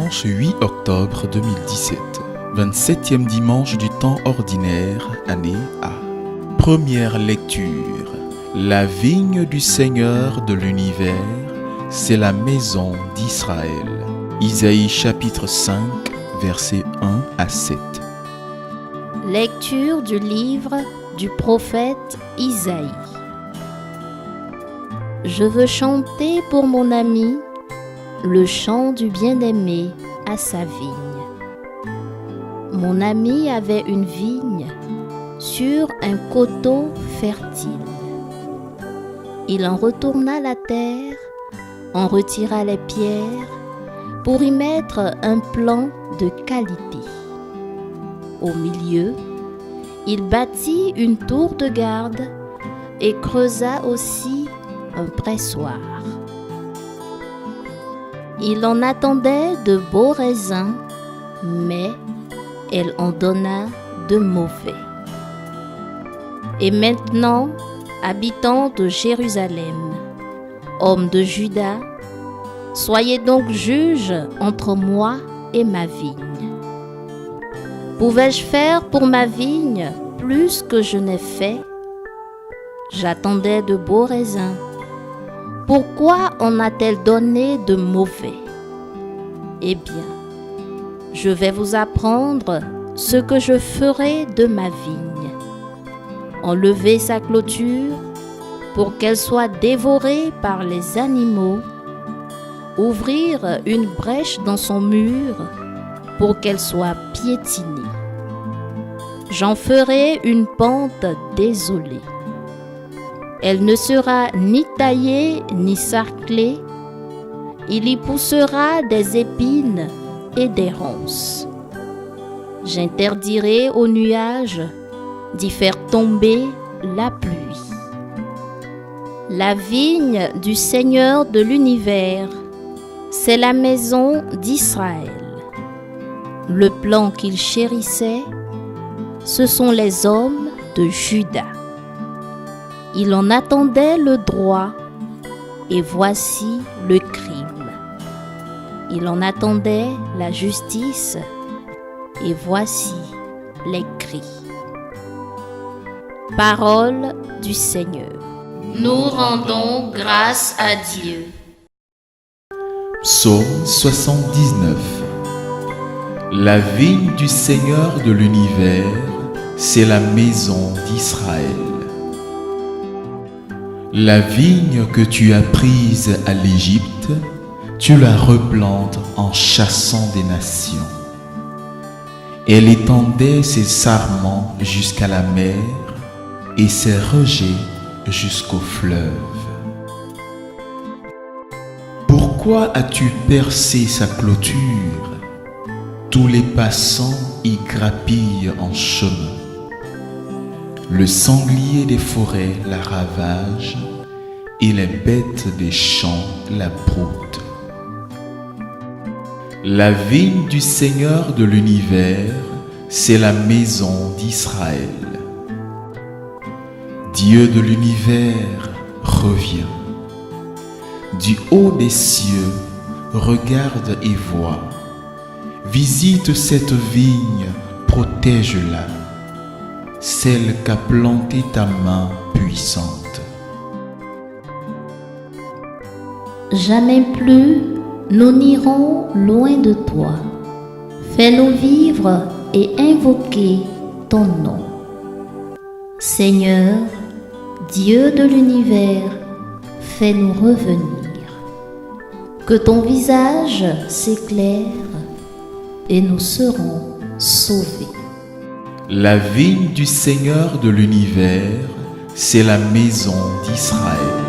Dimanche 8 octobre 2017, 27e dimanche du temps ordinaire, année A. Première lecture. La vigne du Seigneur de l'univers, c'est la maison d'Israël. Isaïe chapitre 5, versets 1 à 7. Lecture du livre du prophète Isaïe. Je veux chanter pour mon ami le chant du bien-aimé à sa vigne. Mon ami avait une vigne sur un coteau fertile. Il en retourna la terre, en retira les pierres pour y mettre un plan de qualité. Au milieu, il bâtit une tour de garde et creusa aussi un pressoir. Il en attendait de beaux raisins, mais elle en donna de mauvais. Et maintenant, habitants de Jérusalem, hommes de Juda, soyez donc juges entre moi et ma vigne. Pouvais-je faire pour ma vigne plus que je n'ai fait? J'attendais de beaux raisins. Pourquoi en a-t-elle donné de mauvais? Eh bien, je vais vous apprendre ce que je ferai de ma vigne. Enlever sa clôture pour qu'elle soit dévorée par les animaux, ouvrir une brèche dans son mur pour qu'elle soit piétinée. J'en ferai une pente désolée. Elle ne sera ni taillée ni sarclée. Il y poussera des épines et des ronces. J'interdirai aux nuages d'y faire tomber la pluie. La vigne du Seigneur de l'univers, c'est la maison d'Israël. Le plan qu'il chérissait, ce sont les hommes de Juda. Il en attendait le droit, et voici le crime. Il en attendait la justice, et voici les cris. Parole du Seigneur. Nous rendons grâce à Dieu. Psaume 79. La vigne du Seigneur de l'univers, c'est la maison d'Israël. La vigne que tu as prise à l'Égypte, tu la replantes en chassant des nations. Elle étendait ses sarments jusqu'à la mer et ses rejets jusqu'au fleuve. Pourquoi as-tu percé sa clôture? Tous les passants y grappillent en chemin. Le sanglier des forêts la ravage et les bêtes des champs la broutent. La vigne du Seigneur de l'univers, c'est la maison d'Israël. Dieu de l'univers revient. Du haut des cieux, regarde et vois. Visite cette vigne, protège-la, celle qu'a plantée ta main puissante. Jamais plus nous n'irons loin de toi. Fais-nous vivre et invoquer ton nom. Seigneur, Dieu de l'univers, fais-nous revenir. Que ton visage s'éclaire et nous serons sauvés. La vigne du Seigneur de l'univers, c'est la maison d'Israël.